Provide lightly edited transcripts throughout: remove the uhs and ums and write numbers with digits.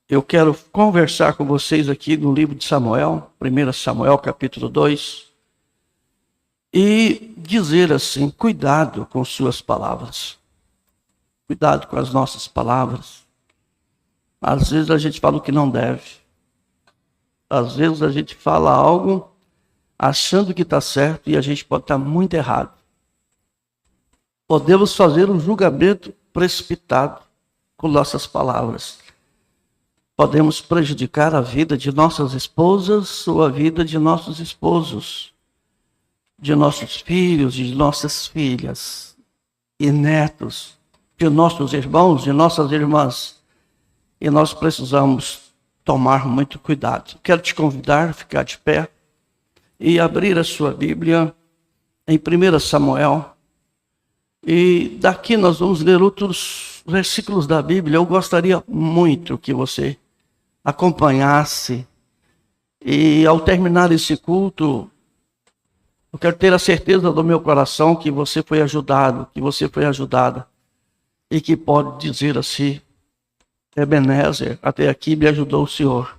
Eu quero conversar com vocês aqui no livro de Samuel, 1 Samuel capítulo 2, e dizer assim, cuidado com suas palavras. Cuidado com as nossas palavras. Às vezes a gente fala o que não deve. Às vezes a gente fala algo achando que está certo e a gente pode estar muito errado. Podemos fazer um julgamento precipitado com nossas palavras. Podemos prejudicar a vida de nossas esposas ou a vida de nossos esposos, de nossos filhos, de nossas filhas e netos, de nossos irmãos, de nossas irmãs. E nós precisamos tomar muito cuidado. Quero te convidar a ficar de pé e abrir a sua Bíblia em 1 Samuel. E daqui nós vamos ler outros versículos da Bíblia. Eu gostaria muito que você acompanhasse. E ao terminar esse culto, eu quero ter a certeza do meu coração que você foi ajudado, que você foi ajudada. E que pode dizer assim, Ebenezer, até aqui me ajudou o Senhor.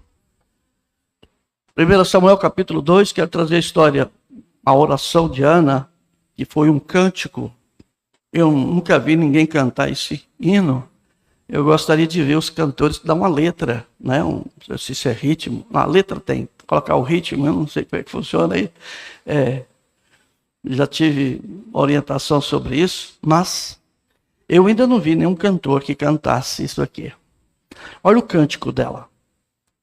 1 Samuel capítulo 2, quero trazer a história, a oração de Ana, que foi um cântico. Eu nunca vi ninguém cantar esse hino. Eu gostaria de ver os cantores dar uma letra, né? Não sei se é ritmo. A letra tem, colocar o ritmo, eu não sei como é que funciona aí. Já tive orientação sobre isso, mas eu ainda não vi nenhum cantor que cantasse isso aqui. Olha o cântico dela.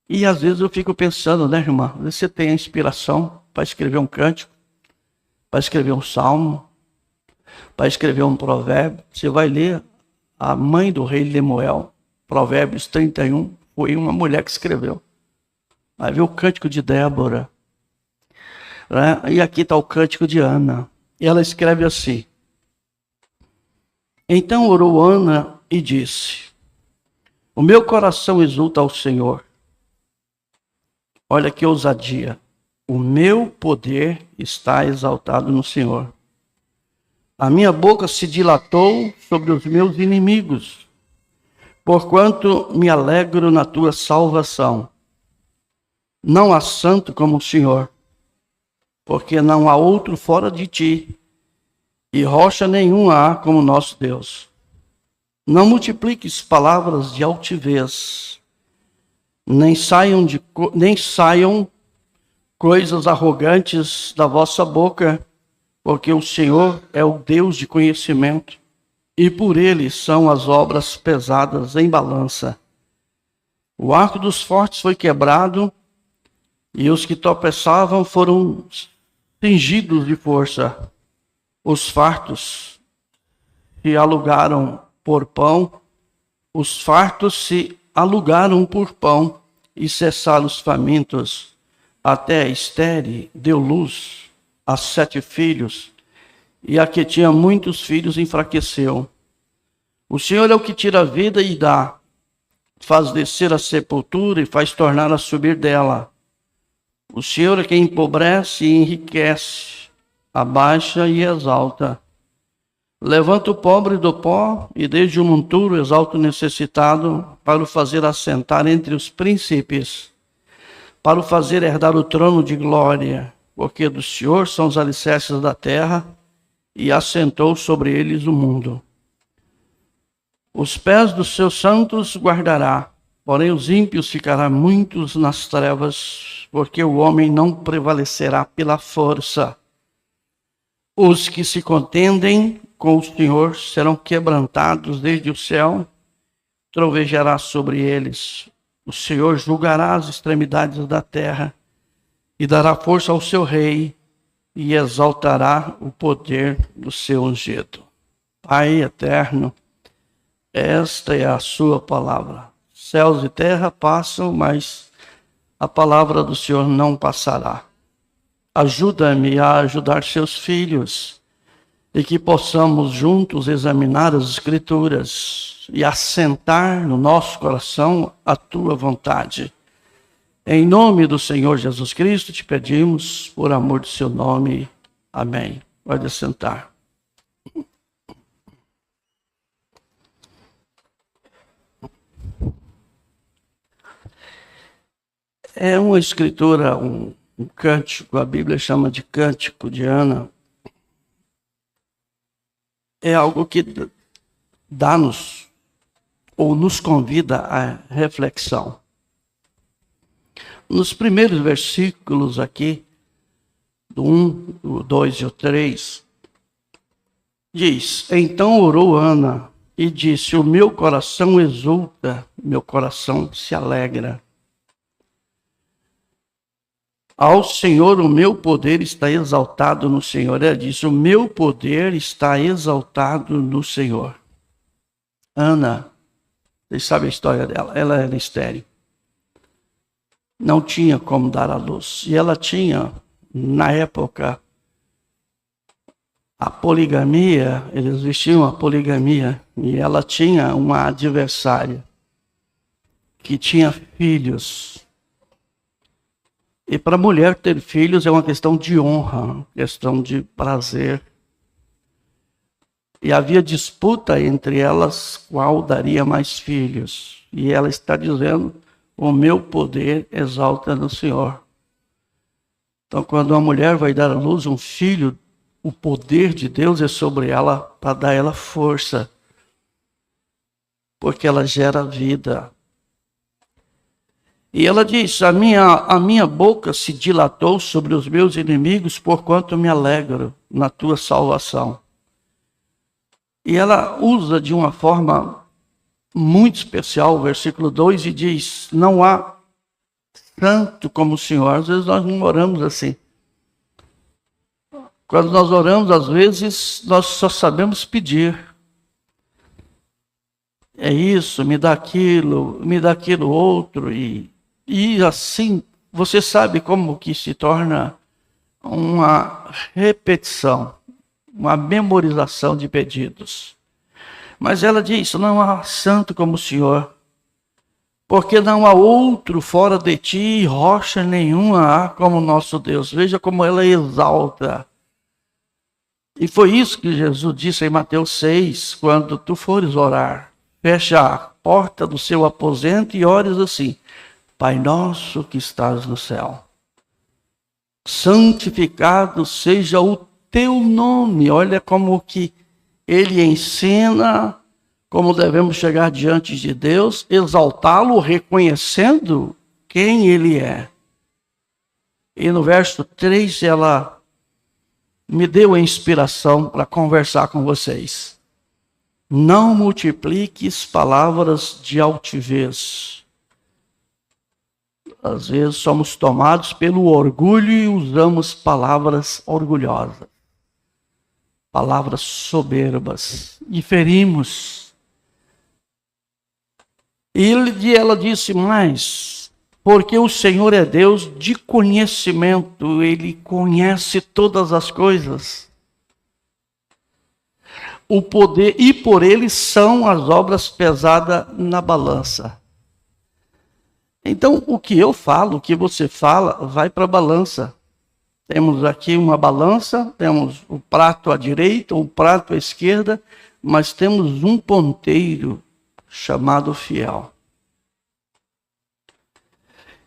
E às vezes eu fico pensando, né, irmã? Você tem a inspiração para escrever um cântico, para escrever um salmo, para escrever um provérbio. Você vai ler a mãe do rei Lemuel, Provérbios 31, foi uma mulher que escreveu. Vai ver o cântico de Débora. Né? E aqui está o cântico de Ana. E ela escreve assim. Então orou Ana e disse, o meu coração exulta ao Senhor. Olha que ousadia. O meu poder está exaltado no Senhor. A minha boca se dilatou sobre os meus inimigos, porquanto me alegro na tua salvação. Não há santo como o Senhor, porque não há outro fora de ti, e rocha nenhuma há como nosso Deus. Não multipliques palavras de altivez, nem saiam coisas arrogantes da vossa boca, porque o Senhor é o Deus de conhecimento, e por ele são as obras pesadas em balança. O arco dos fortes foi quebrado, e os que tropeçavam foram cingidos de força. Os fartos se alugaram por pão, e cessaram os famintos. Até Estere deu luz a 7 filhos, e a que tinha muitos filhos enfraqueceu. O Senhor é o que tira a vida e dá, faz descer a sepultura e faz tornar a subir dela. O Senhor é quem empobrece e enriquece, abaixa e exalta. Levanta o pobre do pó e desde o monturo exalta o necessitado, para o fazer assentar entre os príncipes, para o fazer herdar o trono de glória. Porque do Senhor são os alicerces da terra, e assentou sobre eles o mundo. Os pés dos seus santos guardará, porém os ímpios ficarão muitos nas trevas, porque o homem não prevalecerá pela força. Os que se contendem com o Senhor serão quebrantados desde o céu, trovejará sobre eles. O Senhor julgará as extremidades da terra, e dará força ao seu rei, e exaltará o poder do seu ungido. Pai eterno, esta é a sua palavra. Céus e terra passam, mas a palavra do Senhor não passará. Ajuda-me a ajudar seus filhos, e que possamos juntos examinar as Escrituras e assentar no nosso coração a tua vontade. Em nome do Senhor Jesus Cristo, te pedimos, por amor do seu nome. Amém. Pode sentar. É uma escritura, um cântico, a Bíblia chama de Cântico de Ana. É algo que dá-nos ou nos convida à reflexão. Nos primeiros versículos aqui, do 1, o 2 e o 3, diz: Então orou Ana e disse: O meu coração exulta, meu coração se alegra. Ao Senhor o meu poder está exaltado no Senhor. Ela disse: O meu poder está exaltado no Senhor. Ana, vocês sabem a história dela, ela era estéril. Não tinha como dar à luz. E ela tinha, na época, a poligamia, eles vestiam a poligamia, e ela tinha uma adversária que tinha filhos. E para a mulher ter filhos é uma questão de honra, questão de prazer. E havia disputa entre elas qual daria mais filhos. E ela está dizendo: o meu poder exalta no Senhor. Então, quando uma mulher vai dar à luz um filho, o poder de Deus é sobre ela para dar ela força. Porque ela gera vida. E ela diz: a minha boca se dilatou sobre os meus inimigos, porquanto me alegro na tua salvação. E ela usa de uma forma muito especial o versículo 2 e diz: não há santo como o Senhor. Às vezes nós não oramos assim. Quando nós oramos, às vezes, nós só sabemos pedir. É isso, me dá aquilo outro. E assim, você sabe como que se torna uma repetição, uma memorização de pedidos. Mas ela diz: não há santo como o Senhor, porque não há outro fora de ti, rocha nenhuma há como nosso Deus. Veja como ela exalta. E foi isso que Jesus disse em Mateus 6, quando tu fores orar, fecha a porta do seu aposento e ores assim: Pai nosso que estás no céu, santificado seja o teu nome. Olha como que ele ensina como devemos chegar diante de Deus, exaltá-lo, reconhecendo quem ele é. E no verso 3, ela me deu a inspiração para conversar com vocês. Não multipliques palavras de altivez. Às vezes somos tomados pelo orgulho e usamos palavras orgulhosas, palavras soberbas, e ferimos. E ela disse mais: porque o Senhor é Deus de conhecimento, Ele conhece todas as coisas. O poder, e por Ele são as obras pesadas na balança. Então, o que eu falo, o que você fala, vai para a balança. Temos aqui uma balança, temos o prato à direita, o prato à esquerda, mas temos um ponteiro chamado fiel.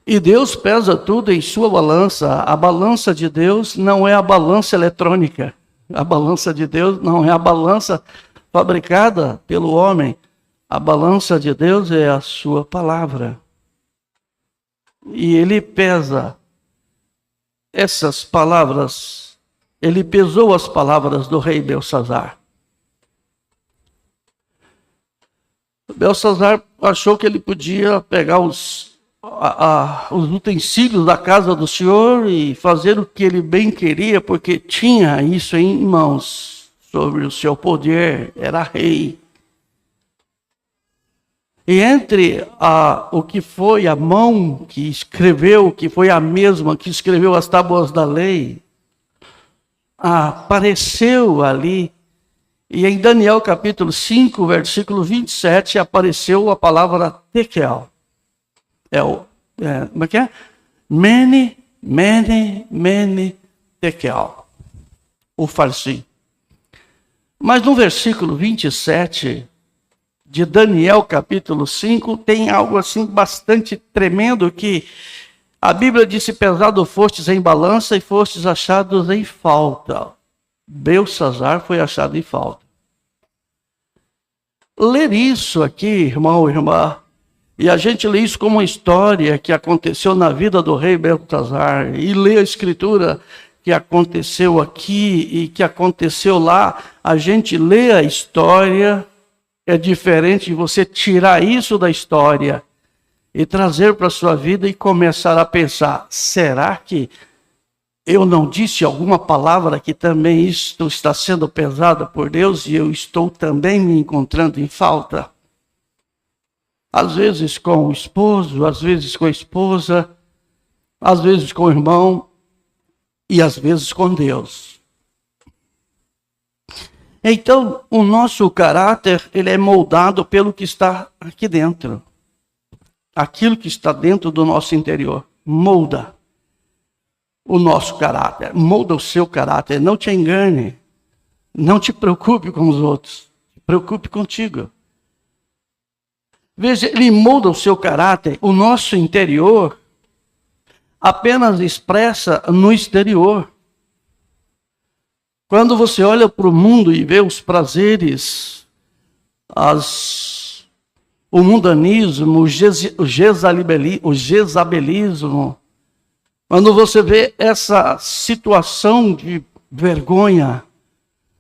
E Deus pesa tudo em sua balança. A balança de Deus não é a balança eletrônica. A balança de Deus não é a balança fabricada pelo homem. A balança de Deus é a sua palavra. E Ele pesa essas palavras. Ele pesou as palavras do rei Belsazar. Belsazar achou que ele podia pegar os utensílios da casa do Senhor e fazer o que ele bem queria, porque tinha isso em mãos, sobre o seu poder, era rei. E entre o que foi a mão que escreveu, que foi a mesma que escreveu as tábuas da lei, apareceu ali, e em Daniel capítulo 5, versículo 27, apareceu a palavra tekel. Como é que é? Mene, tekel. O farsi. Mas no versículo 27 de Daniel capítulo 5, tem algo assim bastante tremendo, que A Bíblia disse: pesado fostes em balança e fostes achados em falta. Belsazar foi achado em falta. Ler isso aqui, irmão, irmã, e a gente lê isso como uma história que aconteceu na vida do rei Belsazar, e lê a escritura que aconteceu aqui e que aconteceu lá, a gente lê a história, é diferente de você tirar isso da história e trazer para a sua vida e começar a pensar: será que eu não disse alguma palavra que também isto está sendo pesada por Deus e eu estou também me encontrando em falta? Às vezes com o esposo, às vezes com a esposa, às vezes com o irmão e às vezes com Deus. Então, o nosso caráter, ele é moldado pelo que está aqui dentro. Aquilo que está dentro do nosso interior molda o nosso caráter, molda o seu caráter. Não te engane, não te preocupe com os outros, preocupe contigo. Veja, ele molda o seu caráter. O nosso interior apenas expressa no exterior. Quando você olha para o mundo e vê os prazeres, o mundanismo, o jezabelismo, quando você vê essa situação de vergonha,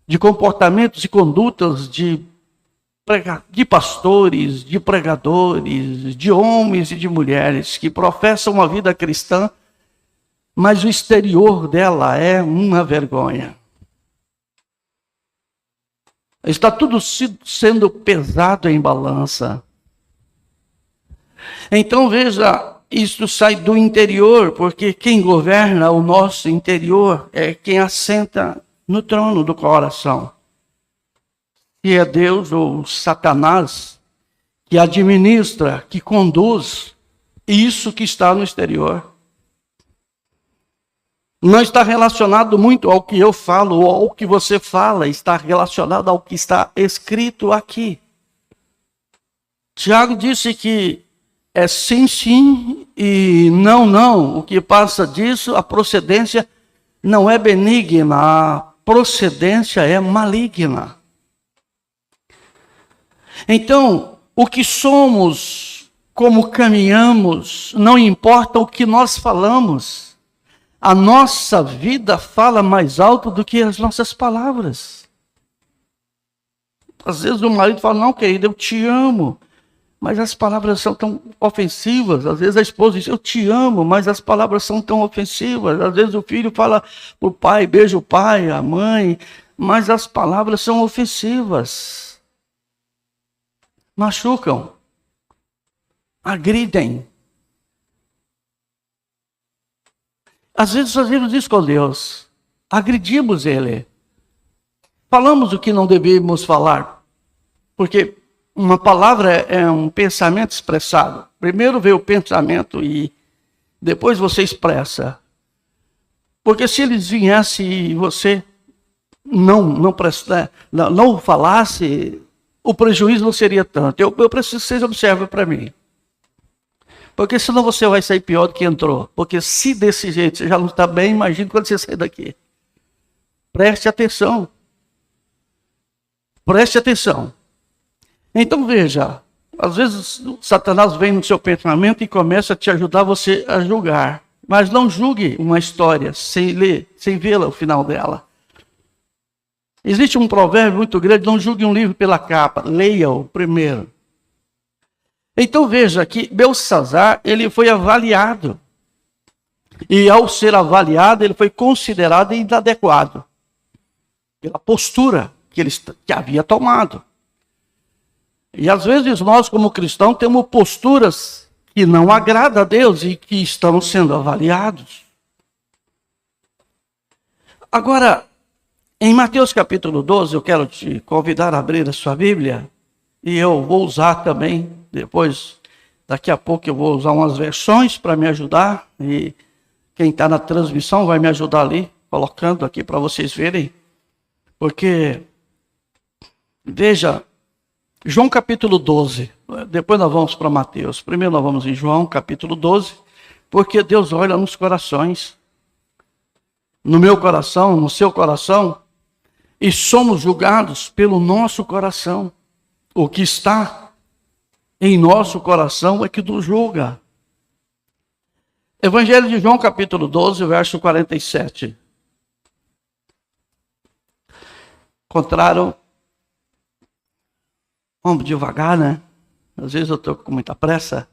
de comportamentos e condutas de pastores, de pregadores, de homens e de mulheres que professam uma vida cristã, mas o exterior dela é uma vergonha. Está tudo sendo pesado em balança. Então veja, isso sai do interior, porque quem governa o nosso interior é quem assenta no trono do coração. Se é Deus ou Satanás que administra, que conduz isso que está no exterior. Não está relacionado muito ao que eu falo ou ao que você fala, está relacionado ao que está escrito aqui. Tiago disse que é sim, sim e não, não. O que passa disso, a procedência não é benigna, a procedência é maligna. Então, o que somos, como caminhamos, não importa o que nós falamos. A nossa vida fala mais alto do que as nossas palavras. Às vezes o marido fala: não, querida, eu te amo. Mas as palavras são tão ofensivas. Às vezes a esposa diz: eu te amo, mas as palavras são tão ofensivas. Às vezes o filho fala para o pai: beija o pai, a mãe, mas as palavras são ofensivas. Machucam, agridem. Às vezes fazemos isso com Deus, agredimos Ele, falamos o que não devíamos falar, porque uma palavra é um pensamento expressado. Primeiro vem o pensamento e depois você expressa. Porque se eles viessem e você não falasse, o prejuízo não seria tanto. Eu preciso que vocês observem para mim. Porque senão você vai sair pior do que entrou. Porque se desse jeito você já não está bem, imagine quando você sair daqui. Preste atenção. Preste atenção. Então veja, às vezes Satanás vem no seu pensamento e começa a te ajudar você a julgar. Mas não julgue uma história sem ler, sem vê-la o final dela. Existe um provérbio muito grande: não julgue um livro pela capa, leia-o primeiro. Então veja que Belsazar, ele foi avaliado. E ao ser avaliado, ele foi considerado inadequado pela postura que havia tomado. E às vezes nós, como cristãos, temos posturas que não agradam a Deus e que estão sendo avaliados. Agora, em Mateus capítulo 12, eu quero te convidar a abrir a sua Bíblia. E eu vou usar também, daqui a pouco eu vou usar umas versões para me ajudar. E quem está na transmissão vai me ajudar ali, colocando aqui para vocês verem. Porque, veja, João capítulo 12, depois nós vamos para Mateus. Primeiro nós vamos em João capítulo 12, Porque Deus olha nos corações. No meu coração, no seu coração. E somos julgados pelo nosso coração. O que está em nosso coração é que nos julga. Evangelho de João, capítulo 12, verso 47. Encontraram, vamos devagar, né? Às vezes eu estou com muita pressa.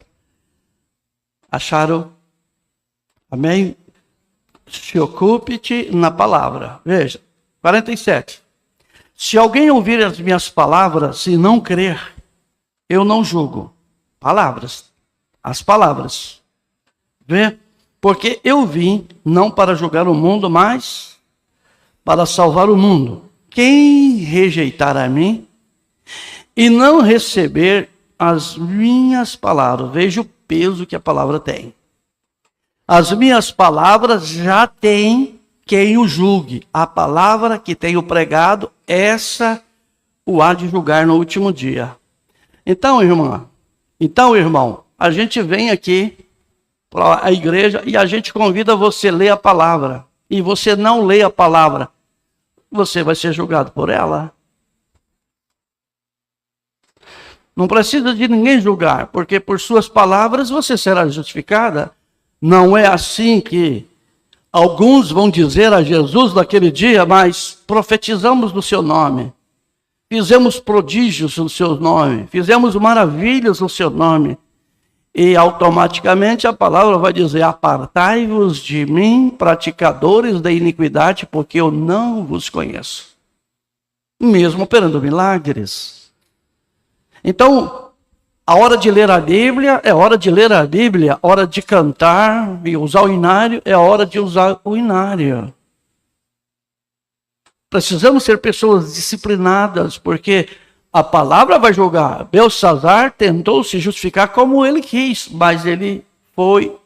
Acharam, amém? Se ocupe-te na palavra. Veja, 47. Se alguém ouvir as minhas palavras e não crer, eu não julgo. Palavras. As palavras. Vê? Porque eu vim não para julgar o mundo, mas para salvar o mundo. Quem rejeitar a mim e não receber as minhas palavras, veja o peso que a palavra tem. As minhas palavras já tem quem o julgue. A palavra que tenho pregado, essa o há de julgar no último dia. Então, irmão, a gente vem aqui para a igreja e a gente convida você a ler a palavra. E você não lê a palavra, você vai ser julgado por ela. Não precisa de ninguém julgar, porque por suas palavras você será justificada. Não é assim que alguns vão dizer a Jesus naquele dia, mas profetizamos no seu nome. Fizemos prodígios no seu nome. Fizemos maravilhas no seu nome. E automaticamente a palavra vai dizer: apartai-vos de mim, praticadores da iniquidade, porque eu não vos conheço. Mesmo operando milagres. Então, a hora de ler a Bíblia é hora de ler a Bíblia, hora de cantar e usar o inário é hora de usar o inário. Precisamos ser pessoas disciplinadas, porque a palavra vai julgar. Belsazar tentou se justificar como ele quis, mas ele foi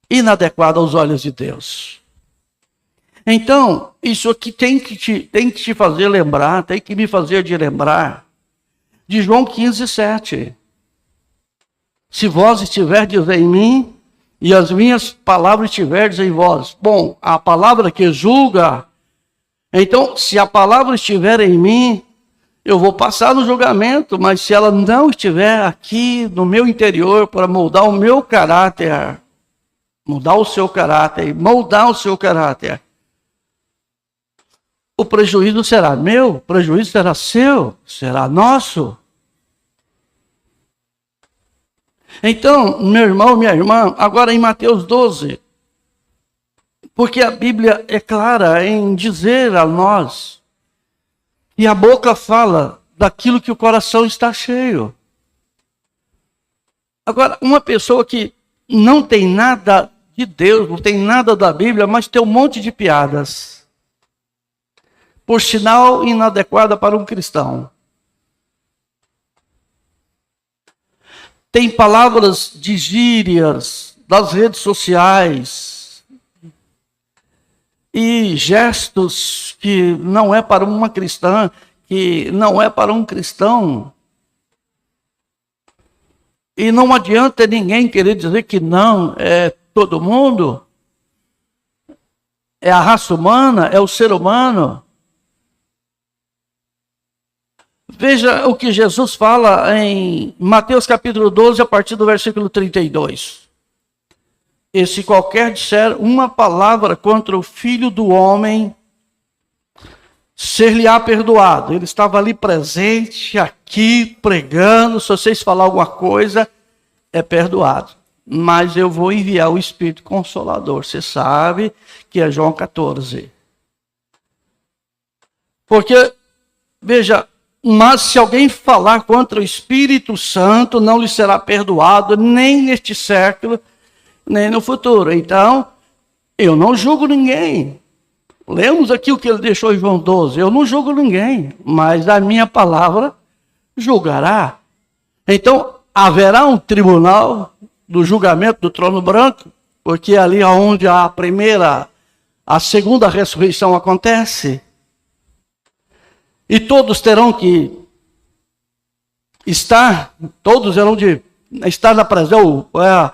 inadequado aos olhos de Deus. Então, isso aqui tem que te fazer lembrar, tem que me fazer de lembrar de João 15, 7. Se vós estiverdes em mim e as minhas palavras estiverdes em vós. Bom, a palavra que julga. Então, se a palavra estiver em mim, eu vou passar no julgamento, mas se ela não estiver aqui no meu interior para moldar o meu caráter, mudar o seu caráter e moldar o seu caráter, o prejuízo será meu, o prejuízo será seu, será nosso. Então, meu irmão, minha irmã, agora em Mateus 12, porque a Bíblia é clara em dizer a nós, e a boca fala daquilo que o coração está cheio. Agora, uma pessoa que não tem nada de Deus, não tem nada da Bíblia, mas tem um monte de piadas, por sinal inadequada para um cristão. Tem palavras de gírias das redes sociais e gestos que não é para uma cristã, que não é para um cristão. E não adianta ninguém querer dizer que não é todo mundo. É a raça humana, é o ser humano. Veja o que Jesus fala em Mateus capítulo 12, a partir do versículo 32. E se qualquer disser uma palavra contra o Filho do Homem, ser-lhe-á perdoado. Ele estava ali presente, aqui, pregando. Se vocês falar alguma coisa, é perdoado. Mas eu vou enviar o Espírito Consolador. Você sabe que é João 14. Porque, veja, mas se alguém falar contra o Espírito Santo, não lhe será perdoado, nem neste século, nem no futuro. Então, eu não julgo ninguém. Lemos aqui o que ele deixou em João 12. Eu não julgo ninguém, mas a minha palavra julgará. Então, haverá um tribunal do julgamento do trono branco, porque ali é onde a segunda ressurreição acontece. E todos terão que estar, todos terão de estar na presença,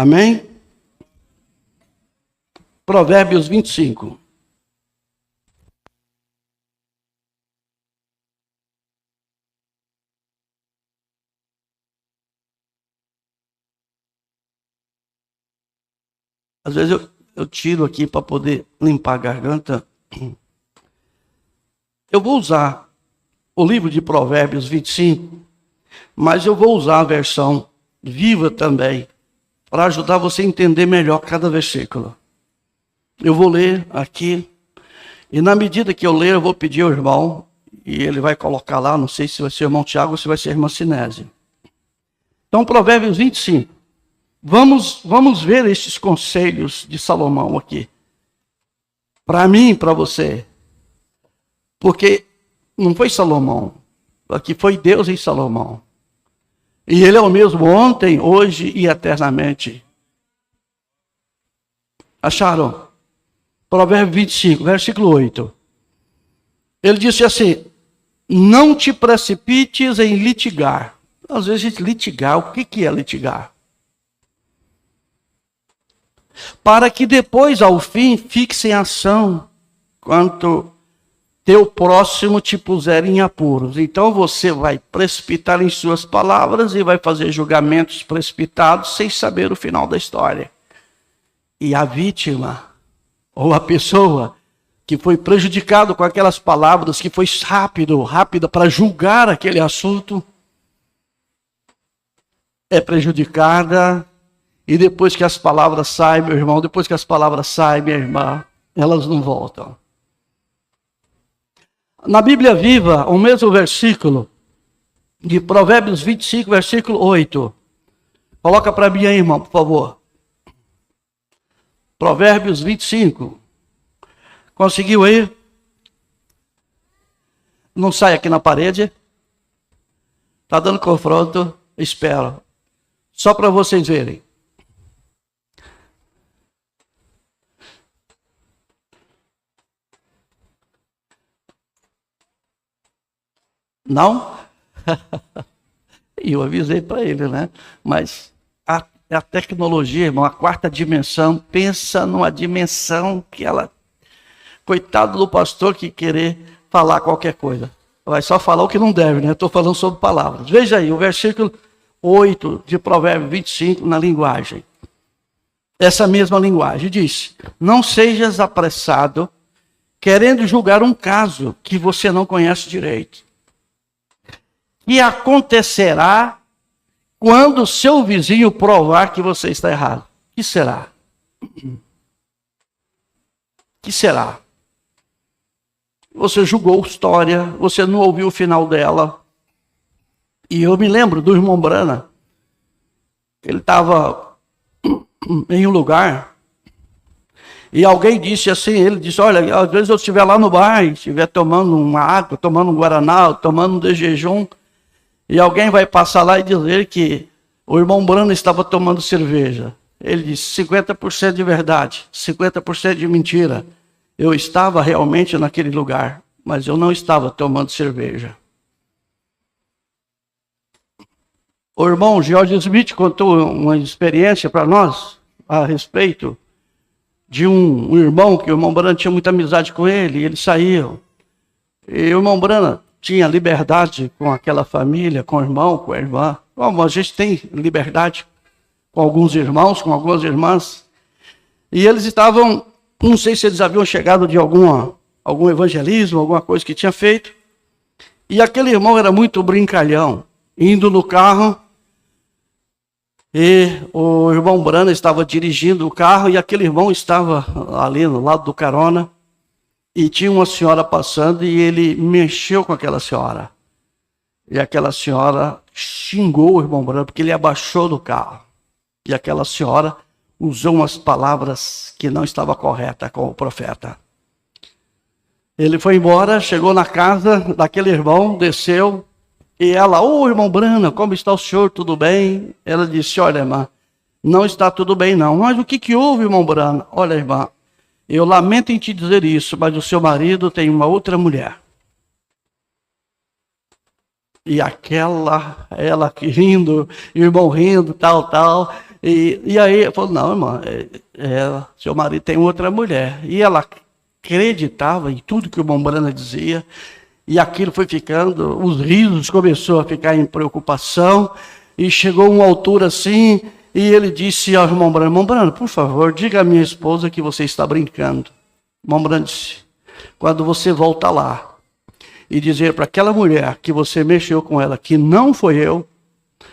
Amém? Provérbios 25. Às vezes eu tiro aqui para poder limpar a garganta. Eu vou usar o livro de Provérbios 25, mas eu vou usar a versão viva também, para ajudar você a entender melhor cada versículo. Eu vou ler aqui, e na medida que eu ler, eu vou pedir ao irmão, e ele vai colocar lá, não sei se vai ser o irmão Tiago ou se vai ser a irmã Sinésio. Então, Provérbios 25. Vamos ver estes conselhos de Salomão aqui. Para mim e para você. Porque não foi Salomão, aqui foi Deus em Salomão. E ele é o mesmo ontem, hoje e eternamente. Acharam? Provérbio 25, versículo 8. Ele disse assim: não te precipites em litigar. Às vezes litigar, o que é litigar? Para que depois, ao fim, fixe em ação, quanto teu próximo te puser em apuros. Então você vai precipitar em suas palavras e vai fazer julgamentos precipitados sem saber o final da história. E a vítima, ou a pessoa que foi prejudicado com aquelas palavras, que foi rápida para julgar aquele assunto, é prejudicada. E depois que as palavras saem, meu irmão, depois que as palavras saem, minha irmã, elas não voltam. Na Bíblia Viva, o mesmo versículo, de Provérbios 25, versículo 8. Coloca para mim aí, irmão, por favor. Provérbios 25. Conseguiu aí? Não sai aqui na parede. Está dando confronto? Espero. Só para vocês verem. Não? E eu avisei para ele, né? Mas a tecnologia, irmão, a quarta dimensão, pensa numa dimensão que ela... Coitado do pastor que querer falar qualquer coisa. Vai só falar o que não deve, né? Estou falando sobre palavras. Veja aí, o versículo 8 de Provérbios 25, na linguagem. Essa mesma linguagem diz: não sejas apressado, querendo julgar um caso que você não conhece direito. E acontecerá quando seu vizinho provar que você está errado. O que será? O que será? Você julgou a história, você não ouviu o final dela. E eu me lembro do irmão Brana. Ele estava em um lugar e alguém disse assim, ele disse: olha, às vezes eu estiver lá no bar, estiver tomando uma água, tomando um guaraná, tomando um de jejum, e alguém vai passar lá e dizer que o irmão Brana estava tomando cerveja. Ele disse: 50% de verdade, 50% de mentira. Eu estava realmente naquele lugar, mas eu não estava tomando cerveja. O irmão George Smith contou uma experiência para nós a respeito de um irmão, que o irmão Brana tinha muita amizade com ele, e eles saíam. E o irmão Brana tinha liberdade com aquela família, com o irmão, com a irmã. Como a gente tem liberdade com alguns irmãos, com algumas irmãs. E eles estavam, não sei se eles haviam chegado de algum evangelismo, alguma coisa que tinha feito. E aquele irmão era muito brincalhão, indo no carro. E o irmão Brana estava dirigindo o carro e aquele irmão estava ali no lado do carona. E tinha uma senhora passando e ele mexeu com aquela senhora. E aquela senhora xingou o irmão Brana porque ele abaixou do carro. E aquela senhora usou umas palavras que não estavam corretas com o profeta. Ele foi embora, chegou na casa daquele irmão, desceu. E ela: ô irmão Brana, como está o senhor? Tudo bem? Ela disse: olha, irmã, não está tudo bem não. Mas o que houve, irmão Brana? Olha, irmã, eu lamento em te dizer isso, mas o seu marido tem uma outra mulher. E ela rindo, irmão rindo, tal. E aí eu falei, não, irmã, seu marido tem outra mulher. E ela acreditava em tudo que o irmão Brana dizia, e aquilo foi ficando, os risos começou a ficar em preocupação, e chegou uma altura assim, e ele disse ao irmão Brana, por favor, diga à minha esposa que você está brincando. O irmão Brana disse, quando você volta lá, e dizer para aquela mulher que você mexeu com ela, que não foi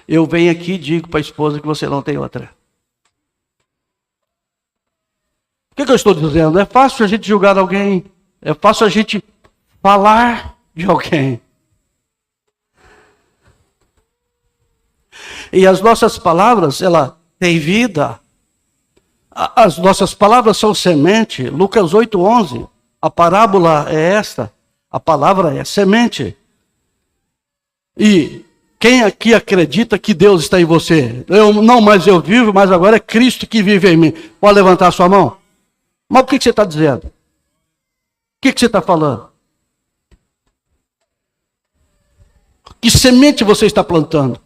eu venho aqui e digo para a esposa que você não tem outra. O que eu estou dizendo? É fácil a gente julgar alguém, é fácil a gente falar de alguém. E as nossas palavras, ela tem vida. As nossas palavras são semente. Lucas 8:11, a parábola é esta, a palavra é semente. E quem aqui acredita que Deus está em você? Não mais eu vivo, mas agora é Cristo que vive em mim. Pode levantar a sua mão? Mas o que você está dizendo? O que você está falando? Que semente você está plantando?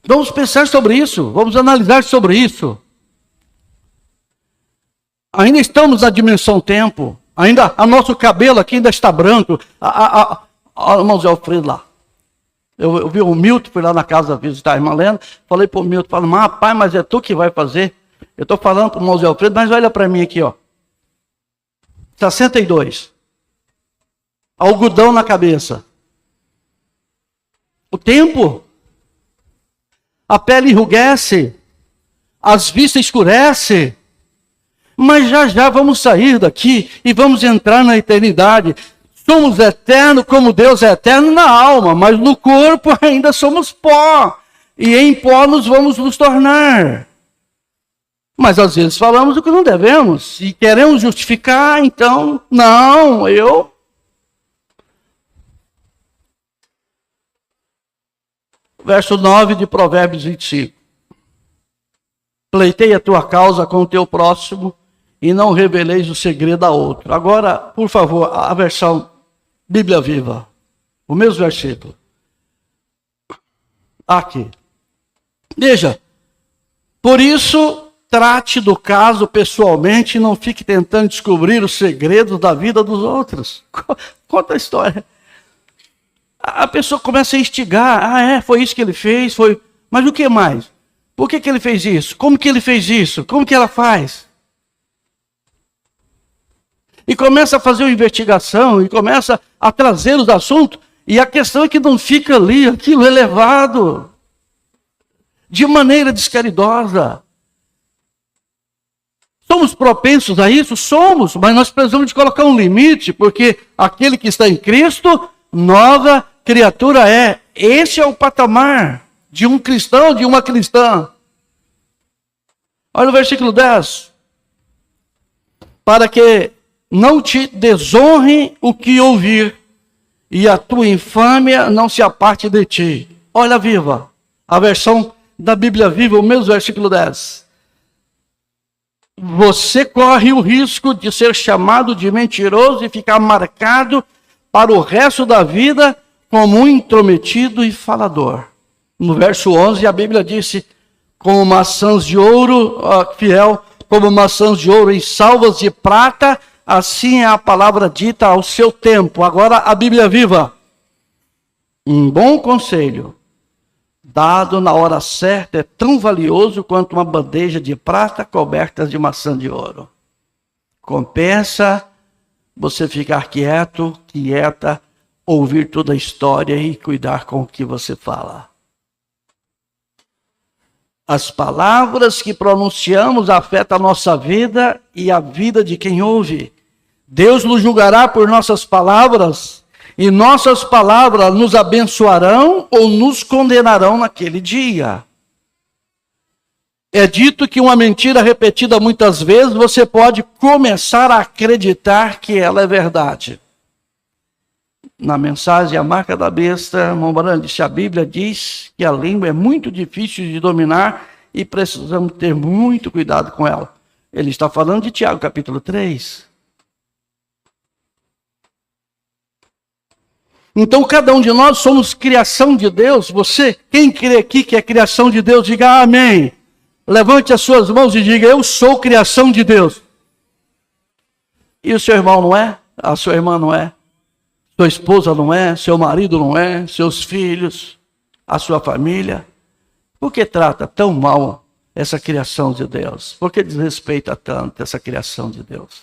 Vamos pensar sobre isso, vamos analisar sobre isso. Ainda estamos na dimensão tempo, ainda o nosso cabelo aqui ainda está branco. Irmão Zé Alfredo lá. Eu vi o Milton, fui lá na casa visitar a irmã Lena, falei para o Milton, rapaz, mas é tu que vai fazer. Eu estou falando para o irmão Zé Alfredo, mas olha para mim aqui, ó. 62. Algodão na cabeça. O tempo. A pele enrugece. As vistas escurecem. Mas já vamos sair daqui e vamos entrar na eternidade. Somos eternos como Deus é eterno na alma, mas no corpo ainda somos pó. E em pó nos tornar. Mas às vezes falamos o que não devemos. E queremos justificar, então, não, Verso 9 de Provérbios 25. Pleitei a tua causa com o teu próximo e não reveleis o segredo a outro. Agora, por favor, a versão Bíblia Viva. O mesmo versículo. Aqui. Veja. Por isso, trate do caso pessoalmente e não fique tentando descobrir os segredos da vida dos outros. Conta a história. A pessoa começa a instigar. Foi isso que ele fez, foi. Mas o que mais? Por que ele fez isso? Como que ele fez isso? Como que ela faz? E começa a fazer uma investigação, e começa a trazer os assuntos, e a questão é que não fica ali, aquilo elevado, de maneira descaridosa. Somos propensos a isso? Somos, mas nós precisamos de colocar um limite, porque aquele que está em Cristo, nova criatura é. Esse é o patamar de um cristão, de uma cristã. Olha o versículo 10. Para que não te desonre o que ouvir, e a tua infâmia não se aparte de ti. Olha Viva, a versão da Bíblia Viva, o mesmo versículo 10. Você corre o risco de ser chamado de mentiroso e ficar marcado para o resto da vida como um intrometido e falador. No verso 11, a Bíblia disse, como maçãs de ouro, fiel, como maçãs de ouro em salvas de prata, assim é a palavra dita ao seu tempo. Agora a Bíblia Viva. Um bom conselho, dado na hora certa, é tão valioso quanto uma bandeja de prata coberta de maçã de ouro. Compensa você ficar quieto, quieta, ouvir toda a história e cuidar com o que você fala. As palavras que pronunciamos afetam a nossa vida e a vida de quem ouve. Deus nos julgará por nossas palavras, e nossas palavras nos abençoarão ou nos condenarão naquele dia. É dito que uma mentira repetida muitas vezes, você pode começar a acreditar que ela é verdade. Na mensagem A Marca da Besta, irmão Brana disse, a Bíblia diz que a língua é muito difícil de dominar e precisamos ter muito cuidado com ela. Ele está falando de Tiago, capítulo 3. Então cada um de nós somos criação de Deus. Você, quem crê aqui que é criação de Deus, diga amém. Levante as suas mãos e diga, eu sou criação de Deus. E o seu irmão não é? A sua irmã não é? Sua esposa não é? Seu marido não é? Seus filhos? A sua família? Por que trata tão mal essa criação de Deus? Por que desrespeita tanto essa criação de Deus?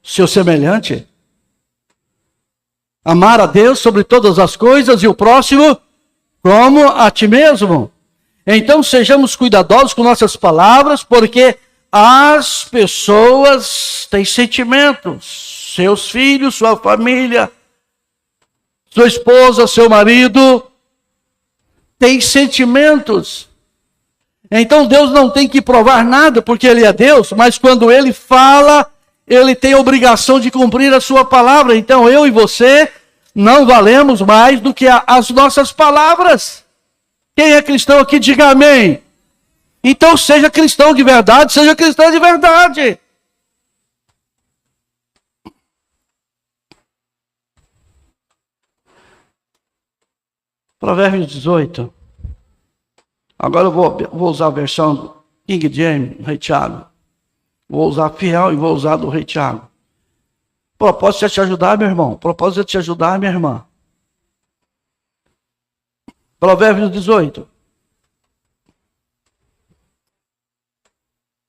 Seu semelhante? Amar a Deus sobre todas as coisas e o próximo como a ti mesmo. Então sejamos cuidadosos com nossas palavras, porque as pessoas têm sentimentos. Seus filhos, sua família, sua esposa, seu marido, têm sentimentos. Então Deus não tem que provar nada, porque Ele é Deus, mas quando Ele fala, Ele tem a obrigação de cumprir a sua palavra. Então eu e você não valemos mais do que as nossas palavras. Quem é cristão aqui, diga amém. Então seja cristão de verdade, seja cristão de verdade. Provérbios 18. Agora eu vou usar a versão do King James, Rei Tiago. Vou usar fiel e vou usar do Rei Tiago. Propósito é te ajudar, meu irmão. Propósito é te ajudar, minha irmã. Provérbios 18.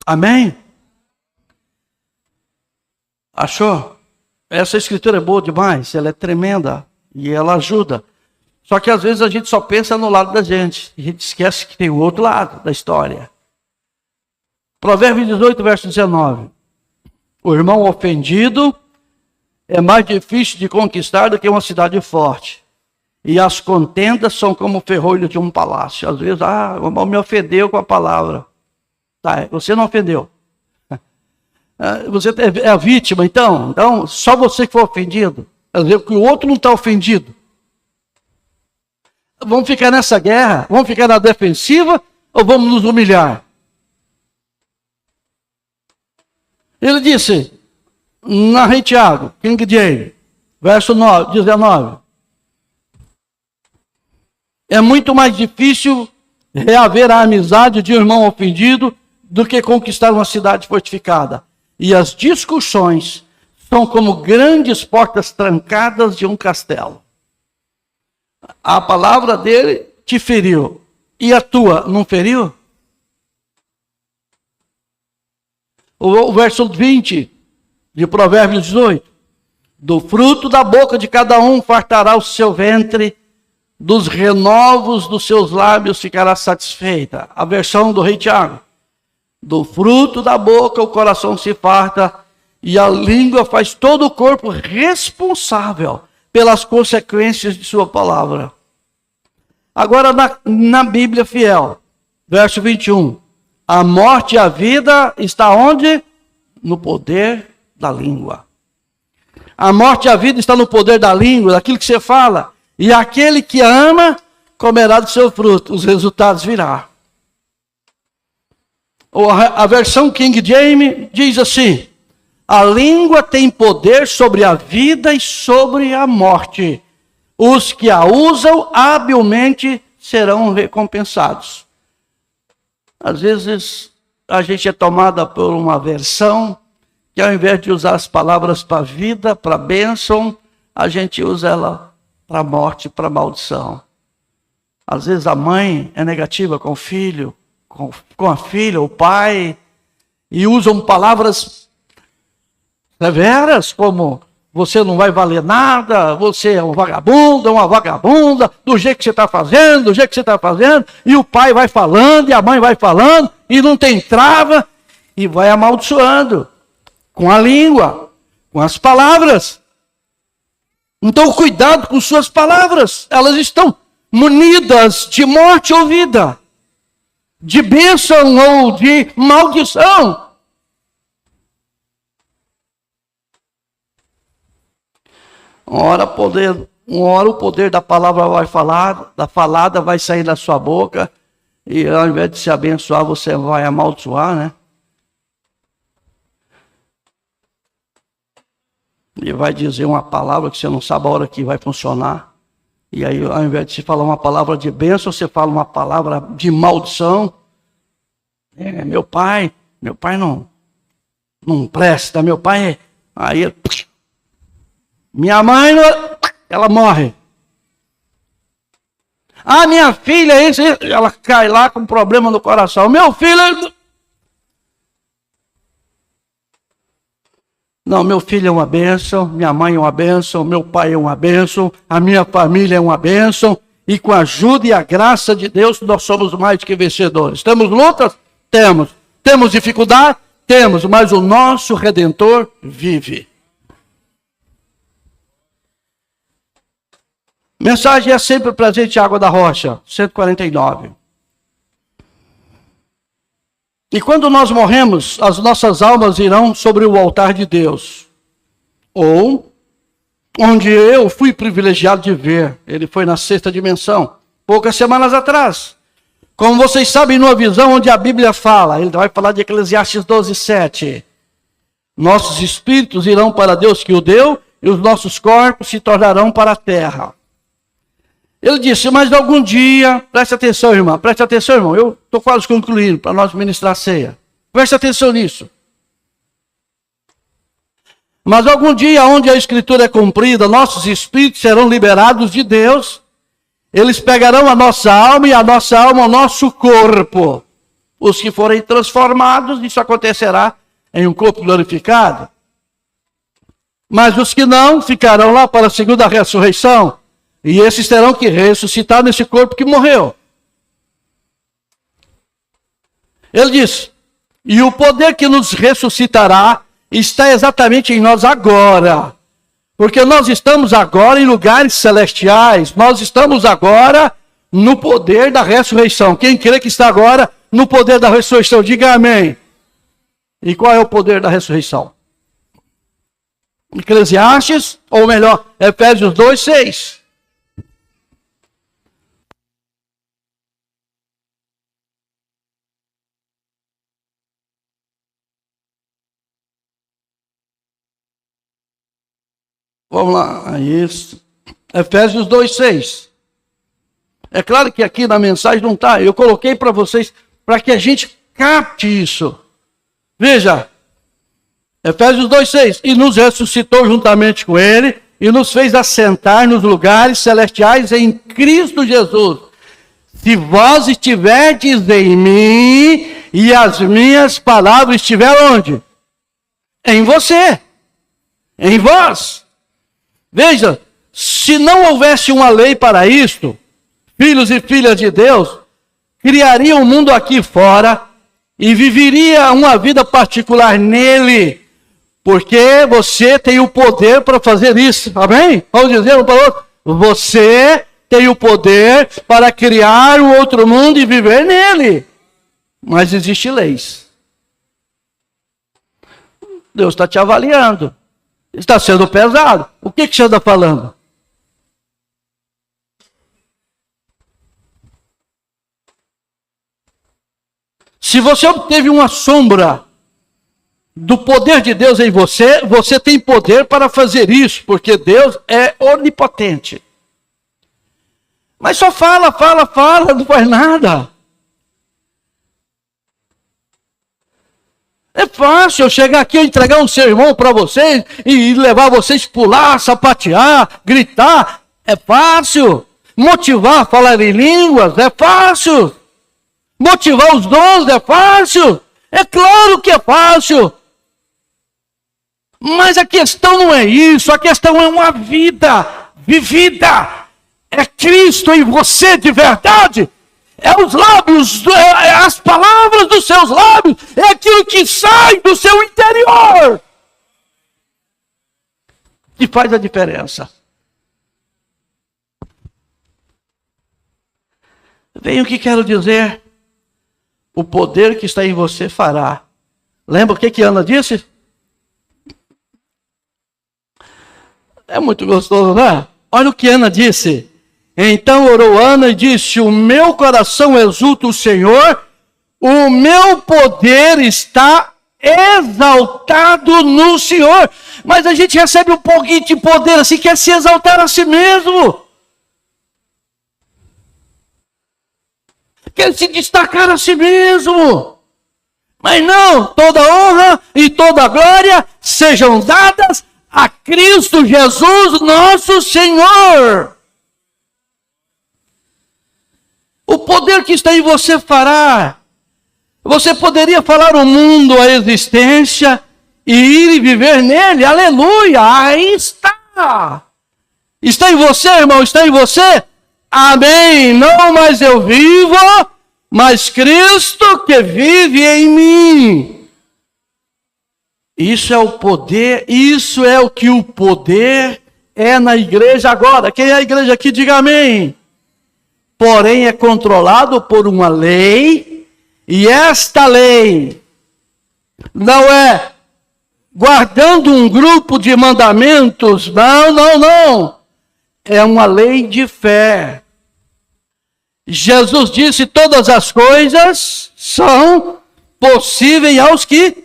Amém? Achou? Essa escritura é boa demais, ela é tremenda e ela ajuda. Só que às vezes a gente só pensa no lado da gente. A gente esquece que tem o outro lado da história. Provérbios 18, verso 19. O irmão ofendido é mais difícil de conquistar do que uma cidade forte. E as contendas são como o ferrolho de um palácio. Às vezes, o irmão me ofendeu com a palavra. Tá, você não ofendeu. Você é a vítima, então só você que foi ofendido. Às vezes que o outro não está ofendido. Vamos ficar nessa guerra? Vamos ficar na defensiva ou vamos nos humilhar? Ele disse, na Rei Tiago, King James, verso 19. É muito mais difícil reaver a amizade de um irmão ofendido do que conquistar uma cidade fortificada. E as discussões são como grandes portas trancadas de um castelo. A palavra dele te feriu. E a tua não feriu? O verso 20 de Provérbios 18. Do fruto da boca de cada um fartará o seu ventre, dos renovos dos seus lábios ficará satisfeita. A versão do Rei Tiago. Do fruto da boca o coração se farta, e a língua faz todo o corpo responsável pelas consequências de sua palavra. Agora na Bíblia fiel, verso 21. A morte e a vida está onde? No poder da língua. A morte e a vida está no poder da língua, daquilo que você fala. E aquele que ama comerá do seu fruto, os resultados virão. A versão King James diz assim: a língua tem poder sobre a vida e sobre a morte. Os que a usam habilmente serão recompensados. Às vezes a gente é tomada por uma versão que ao invés de usar as palavras para a vida, para a bênção, a gente usa ela para a morte, para a maldição. Às vezes a mãe é negativa com o filho, com a filha, o pai, e usam palavras severas como você não vai valer nada, você é um vagabundo, uma vagabunda, do jeito que você está fazendo, do jeito que você está fazendo, e o pai vai falando, e a mãe vai falando, e não tem trava, e vai amaldiçoando com a língua, com as palavras. Então cuidado com suas palavras, elas estão munidas de morte ou vida, de bênção ou de maldição. Uma hora o poder da palavra vai falar, da falada vai sair da sua boca, e ao invés de se abençoar, você vai amaldiçoar, né? e vai dizer uma palavra que você não sabe a hora que vai funcionar. E aí, ao invés de você falar uma palavra de bênção, você fala uma palavra de maldição. Meu pai não presta, meu pai é... Aí, minha mãe, ela morre. Ah, minha filha, ela cai lá com problema no coração. Meu filho... Não, meu filho é uma bênção, minha mãe é uma bênção, meu pai é uma bênção, a minha família é uma bênção, e com a ajuda e a graça de Deus, nós somos mais que vencedores. Temos lutas? Temos. Temos dificuldade? Temos, mas o nosso Redentor vive. Mensagem é sempre presente água da rocha, 149. E quando nós morremos, as nossas almas irão sobre o altar de Deus. Ou, onde eu fui privilegiado de ver, ele foi na sexta dimensão, poucas semanas atrás. Como vocês sabem, numa visão onde a Bíblia fala, ele vai falar de Eclesiastes 12:7. Nossos espíritos irão para Deus que o deu, e os nossos corpos se tornarão para a terra. Ele disse, mas algum dia, preste atenção, irmão, eu estou quase concluindo para nós ministrar a ceia. Preste atenção nisso. Mas algum dia, onde a Escritura é cumprida, nossos espíritos serão liberados de Deus, eles pegarão a nossa alma e a nossa alma o nosso corpo. Os que forem transformados, isso acontecerá em um corpo glorificado. Mas os que não, ficarão lá para a segunda ressurreição. E esses terão que ressuscitar nesse corpo que morreu. Ele diz, e o poder que nos ressuscitará está exatamente em nós agora. Porque nós estamos agora em lugares celestiais. Nós estamos agora no poder da ressurreição. Quem crê que está agora no poder da ressurreição, diga amém. E qual é o poder da ressurreição? Eclesiastes, ou melhor, Efésios 2:6. Vamos lá, isso. Efésios 2:6. É claro que aqui na mensagem não está. Eu coloquei para vocês, para que a gente capte isso. Veja, Efésios 2:6. E nos ressuscitou juntamente com ele, e nos fez assentar nos lugares celestiais em Cristo Jesus. Se vós estiverdes em mim, e as minhas palavras estiverem onde? Em você. Em vós. Veja, se não houvesse uma lei para isto, filhos e filhas de Deus criariam um mundo aqui fora e viveria uma vida particular nele, porque você tem o poder para fazer isso, amém? Vamos dizer um para o outro, você tem o poder para criar um outro mundo e viver nele, mas existem leis. Deus está te avaliando. Está sendo pesado. O que você anda falando? Se você obteve uma sombra do poder de Deus em você, você tem poder para fazer isso, porque Deus é onipotente. Mas só fala, não faz nada. É fácil eu chegar aqui e entregar um sermão para vocês e levar vocês a pular, sapatear, gritar. É fácil. Motivar a falar em línguas é fácil. Motivar os dons é fácil. É claro que é fácil. Mas a questão não é isso. A questão é uma vida vivida. É Cristo em você de verdade. É os lábios, é as palavras dos seus lábios, é aquilo que sai do seu interior que faz a diferença. Vem o que quero dizer. O poder que está em você fará. Lembra o que Ana disse? É muito gostoso, né? Olha o que Ana disse. Então orou Ana e disse, o meu coração exulta o Senhor, o meu poder está exaltado no Senhor. Mas a gente recebe um pouquinho de poder assim, quer se exaltar a si mesmo. Quer se destacar a si mesmo. Mas não, toda honra e toda glória sejam dadas a Cristo Jesus, nosso Senhor. O poder que está em você fará. Você poderia falar o mundo, a existência, e ir e viver nele. Aleluia, aí está. Está em você, irmão, está em você? Amém. Não mais eu vivo, mas Cristo que vive em mim. Isso é o poder, isso é o que o poder é na igreja agora. Quem é a igreja aqui, diga amém. Porém é controlado por uma lei, e esta lei não é guardando um grupo de mandamentos, não. É uma lei de fé. Jesus disse: todas as coisas são possíveis aos que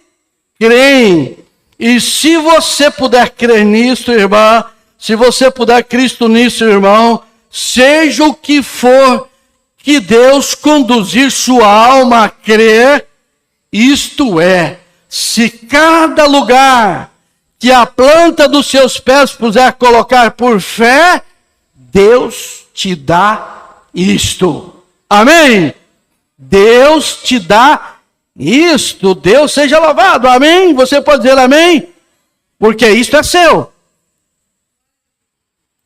creem. E se você puder crer nisso, irmã, se você puder Cristo nisso, irmão, seja o que for que Deus conduzir sua alma a crer, isto é, se cada lugar que a planta dos seus pés puder colocar por fé, Deus te dá isto. Amém? Deus te dá isto. Deus seja louvado. Amém? Você pode dizer amém? Porque isto é seu.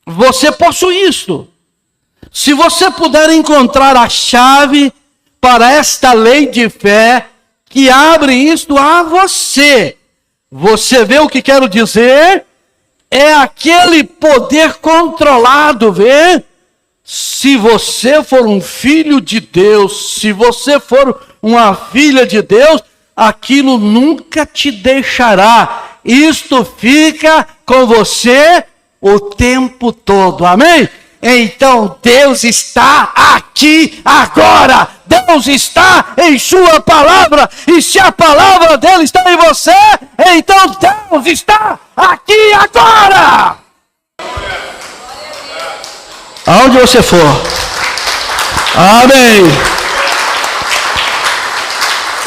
Você possui isto. Se você puder encontrar a chave para esta lei de fé que abre isto a você, você vê o que quero dizer? É aquele poder controlado, vê? Se você for um filho de Deus, se você for uma filha de Deus, aquilo nunca te deixará. Isto fica com você o tempo todo. Amém? Então Deus está aqui agora. Deus está em sua palavra. E se a palavra dele está em você, então Deus está aqui agora. Aonde você for. Amém.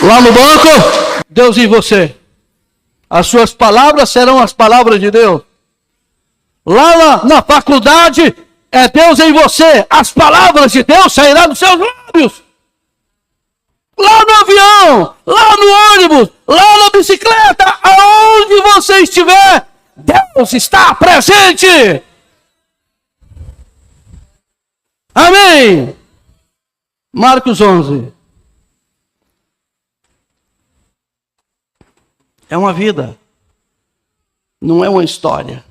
Lá no banco, Deus em você. As suas palavras serão as palavras de Deus. Lá na faculdade, é Deus em você. As palavras de Deus sairão dos seus lábios. Lá no avião, lá no ônibus, lá na bicicleta, aonde você estiver, Deus está presente. Amém. Marcos 11. É uma vida. Não é uma história.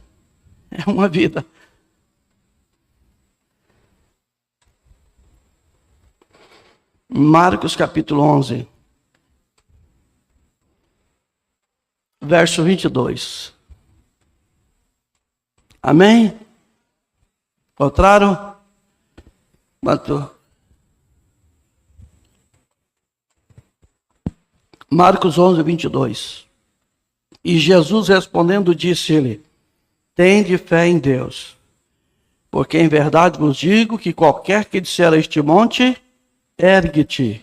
É uma vida. Marcos capítulo 11. Verso 22. Amém? Encontraram? Matou. Marcos 11, 22. E Jesus respondendo disse-lhe: tende fé em Deus, porque em verdade vos digo que qualquer que disser a este monte, ergue-te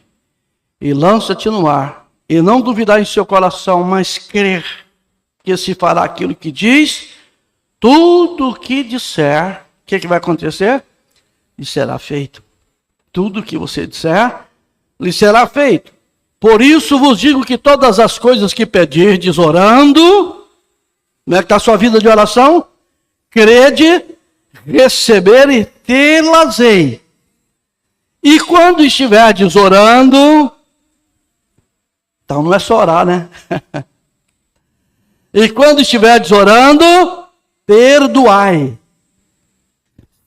e lança-te no mar, e não duvidar em seu coração, mas crer que se fará aquilo que diz, tudo o que disser, o que vai acontecer? Lhe será feito. Tudo o que você disser, lhe será feito. Por isso vos digo que todas as coisas que pedirdes orando, como é que está a sua vida de oração? Crede, receber e tê-las-ei. E quando estiverdes orando, então não é só orar, né? E quando estiverdes orando, perdoai.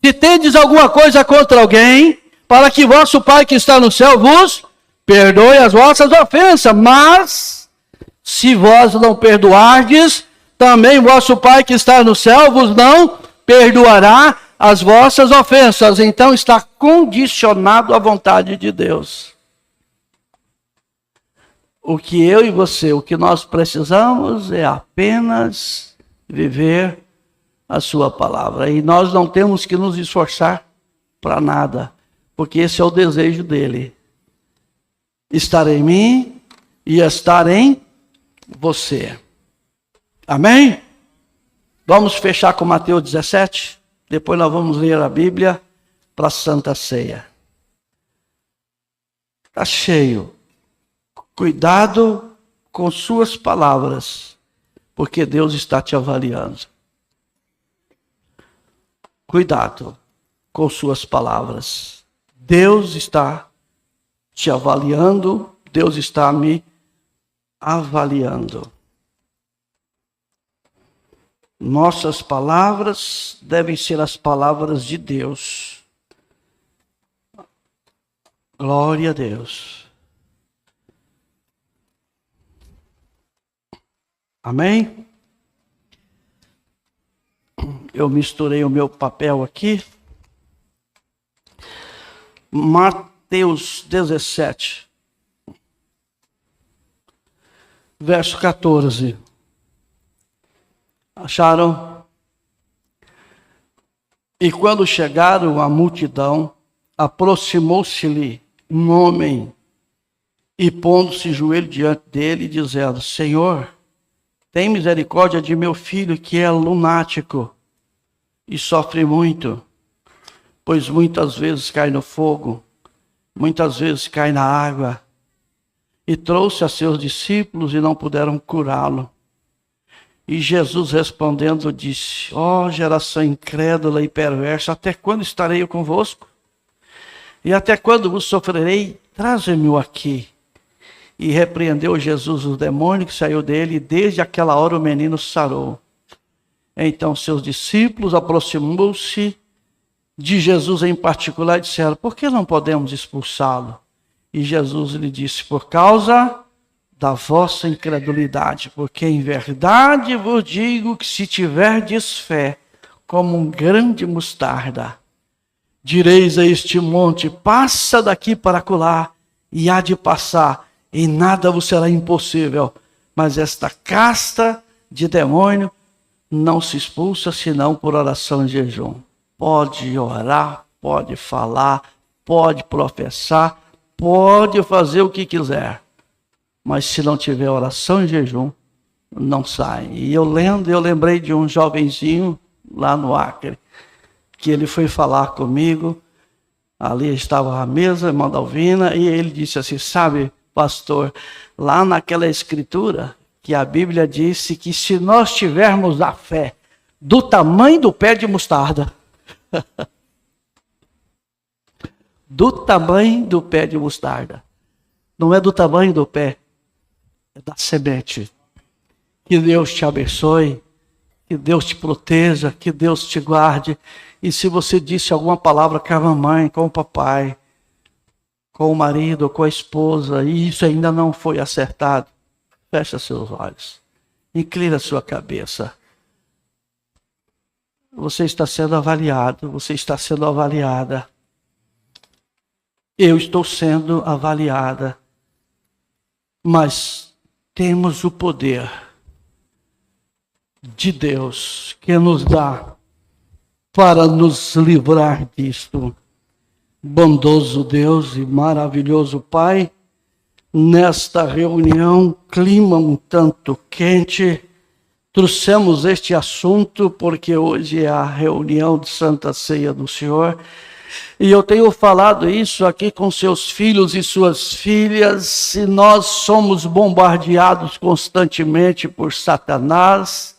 Se tendes alguma coisa contra alguém, para que vosso Pai que está no céu vos perdoe as vossas ofensas. Mas, se vós não perdoardes, também vosso Pai que está no céu vos não perdoará as vossas ofensas. Então está condicionado à vontade de Deus. o que eu e você, o que nós precisamos é apenas viver a sua palavra. E nós não temos que nos esforçar para nada, porque esse é o desejo dele. Estar em mim e estar em você. Amém? Vamos fechar com Mateus 17. Depois nós vamos ler a Bíblia para a Santa Ceia. Está cheio. Cuidado com suas palavras, porque Deus está te avaliando. Cuidado com suas palavras. Deus está te avaliando, Deus está me avaliando. Nossas palavras devem ser as palavras de Deus. Glória a Deus. Amém? Eu misturei o meu papel aqui. Mateus 17, verso 14. Acharam? E quando chegaram à multidão, aproximou-se-lhe um homem e pondo-se joelho diante dele, dizendo: Senhor, tem misericórdia de meu filho que é lunático e sofre muito, pois muitas vezes cai no fogo, muitas vezes cai na água. E trouxe a seus discípulos e não puderam curá-lo. E Jesus respondendo disse: ó geração incrédula e perversa, até quando estarei eu convosco? E até quando vos sofrerei? Traze-me-o aqui. E repreendeu Jesus o demônio que saiu dele, e desde aquela hora o menino sarou. Então seus discípulos aproximou-se de Jesus em particular e disseram: por que não podemos expulsá-lo? E Jesus lhe disse: por causa da vossa incredulidade, porque em verdade vos digo que se tiverdes fé, como um grão de mostarda, direis a este monte: passa daqui para acolá, e há de passar, e nada vos será impossível. Mas esta casta de demônio não se expulsa senão por oração e jejum. Pode orar, pode falar, pode professar, pode fazer o que quiser, mas se não tiver oração e jejum, não sai. E eu lembrei de um jovenzinho lá no Acre, que ele foi falar comigo, ali estava a mesa, irmã Dalvina, e ele disse assim: sabe, pastor, lá naquela escritura, que a Bíblia disse que se nós tivermos a fé do tamanho do pé de mostarda, do tamanho do pé de mostarda, não é do tamanho do pé, é da semente. Que Deus te abençoe, que Deus te proteja, que Deus te guarde. E se você disse alguma palavra com a mamãe, com o papai, com o marido, com a esposa, e isso ainda não foi acertado, fecha seus olhos, inclina sua cabeça. Você está sendo avaliado, você está sendo avaliada. Eu estou sendo avaliada. Mas temos o poder de Deus que nos dá para nos livrar disto. Bondoso Deus e maravilhoso Pai, nesta reunião, clima um tanto quente, trouxemos este assunto porque hoje é a reunião de Santa Ceia do Senhor. E eu tenho falado isso aqui com seus filhos e suas filhas, e nós somos bombardeados constantemente por Satanás.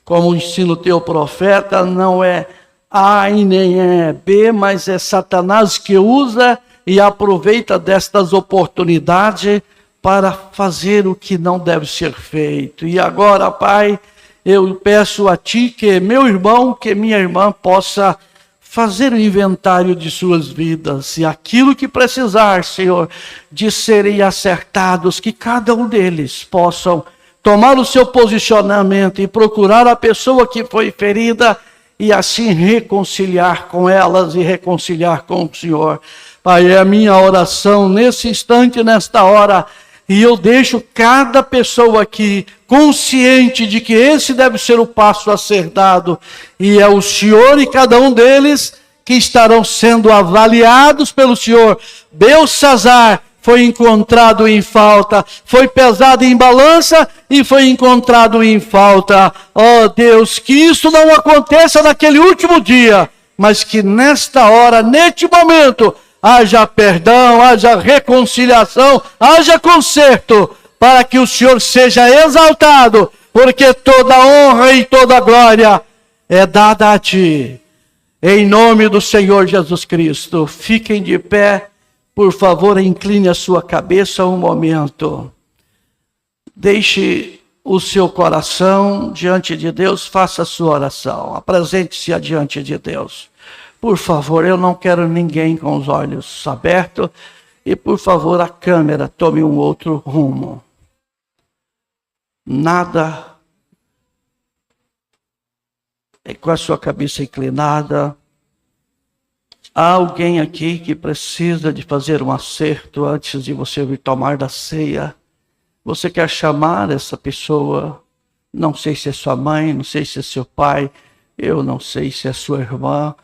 Como ensina o teu profeta, não é A e nem é B, mas é Satanás que usa e aproveita destas oportunidades para fazer o que não deve ser feito. E agora, Pai, eu peço a Ti que meu irmão, que minha irmã possa fazer o inventário de suas vidas, e aquilo que precisar, Senhor, de serem acertados, que cada um deles possam tomar o seu posicionamento e procurar a pessoa que foi ferida, e assim reconciliar com elas e reconciliar com o Senhor. Pai, é a minha oração nesse instante, nesta hora, E eu deixo cada pessoa aqui consciente de que esse deve ser o passo a ser dado. E é o Senhor e cada um deles que estarão sendo avaliados pelo Senhor. Belsazar foi encontrado em falta, foi pesado em balança e foi encontrado em falta. Oh Deus, que isso não aconteça naquele último dia, mas que nesta hora, neste momento, haja perdão, haja reconciliação, haja conserto, para que o Senhor seja exaltado, porque toda honra e toda glória é dada a Ti. Em nome do Senhor Jesus Cristo, fiquem de pé, por favor, incline a sua cabeça um momento. Deixe o seu coração diante de Deus, faça a sua oração, apresente-se adiante de Deus. Por favor, eu não quero ninguém com os olhos abertos. E, por favor, a câmera tome um outro rumo. Nada. E com a sua cabeça inclinada. Há alguém aqui que precisa de fazer um acerto antes de você vir tomar da ceia. Você quer chamar essa pessoa? Não sei se é sua mãe, não sei se é seu pai. Eu não sei se é sua irmã.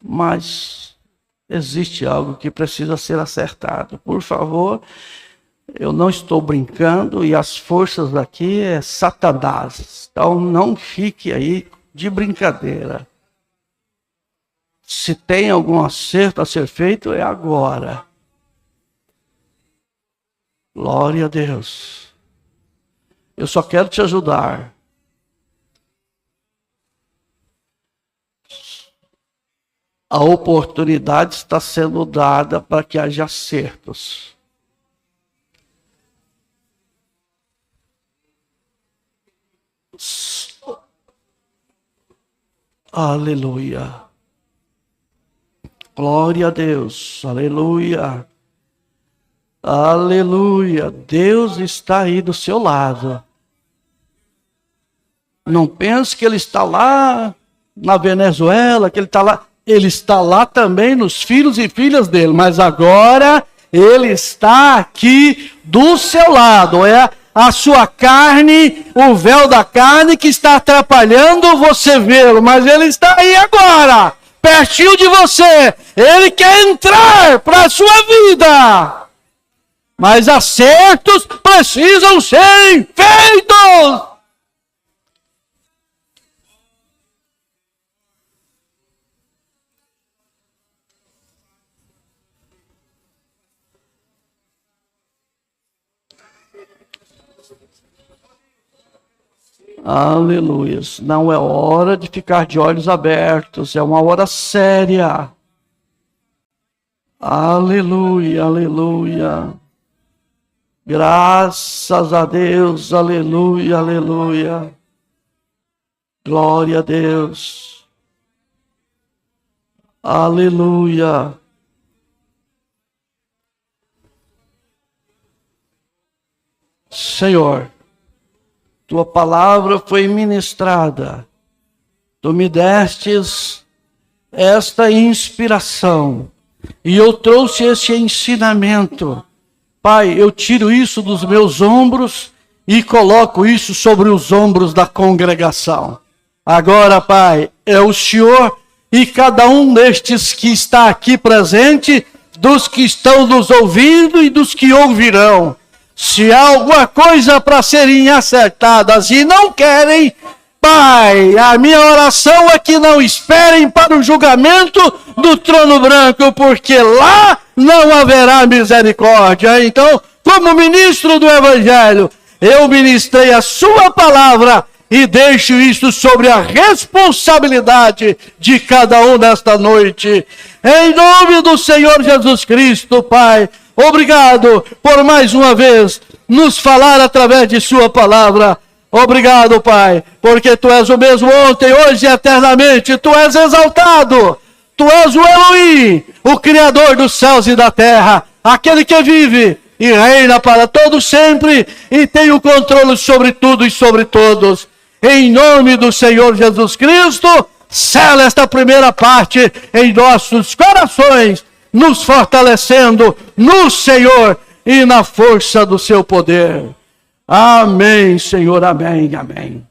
Mas existe algo que precisa ser acertado. Por favor, eu não estou brincando e as forças daqui é Satanás. Então não fique aí de brincadeira. Se tem algum acerto a ser feito, é agora. Glória a Deus. Eu só quero te ajudar. A oportunidade está sendo dada para que haja acertos. Aleluia. Glória a Deus. Aleluia. Aleluia. Deus está aí do seu lado. Não pense que Ele está lá na Venezuela, que Ele está lá. Ele está lá também nos filhos e filhas dele, mas agora Ele está aqui do seu lado. É a sua carne, o véu da carne que está atrapalhando você vê-lo, mas Ele está aí agora, pertinho de você. Ele quer entrar para a sua vida, mas acertos precisam ser feitos. Aleluia. Não é hora de ficar de olhos abertos, é uma hora séria. Aleluia, aleluia. Graças a Deus, aleluia, aleluia. Glória a Deus. Aleluia. Senhor, Tua palavra foi ministrada. Tu me destes esta inspiração. E eu trouxe esse ensinamento. Pai, eu tiro isso dos meus ombros e coloco isso sobre os ombros da congregação. Agora, Pai, é o Senhor e cada um destes que está aqui presente, dos que estão nos ouvindo e dos que ouvirão. Se há alguma coisa para serem acertadas e não querem, Pai, a minha oração é que não esperem para o julgamento do trono branco, porque lá não haverá misericórdia. Então, como ministro do Evangelho, eu ministrei a sua palavra e deixo isso sobre a responsabilidade de cada um nesta noite. Em nome do Senhor Jesus Cristo, Pai, obrigado por mais uma vez nos falar através de sua palavra. Obrigado, Pai, porque Tu és o mesmo ontem, hoje e eternamente. Tu és exaltado. Tu és o Elohim, o Criador dos céus e da terra, aquele que vive e reina para todo sempre e tem o controle sobre tudo e sobre todos. Em nome do Senhor Jesus Cristo, sela esta primeira parte em nossos corações, nos fortalecendo no Senhor e na força do seu poder. Amém, Senhor, amém, amém.